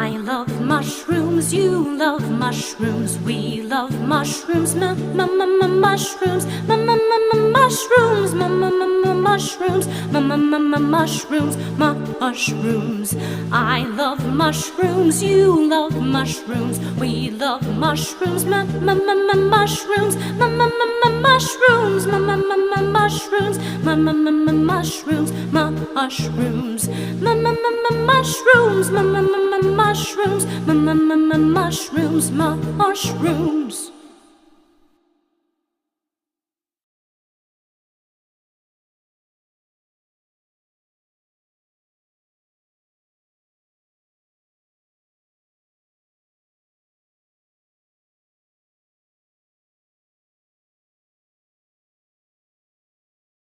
I love mushrooms, you love mushrooms, we love mushrooms, mushrooms, mushrooms, mushrooms, mushrooms, mushrooms. I love mushrooms, you love mushrooms, we love mushrooms, mushrooms, mushrooms, mushrooms, mushrooms, mushrooms, mushrooms, mushrooms, mushrooms, mushrooms.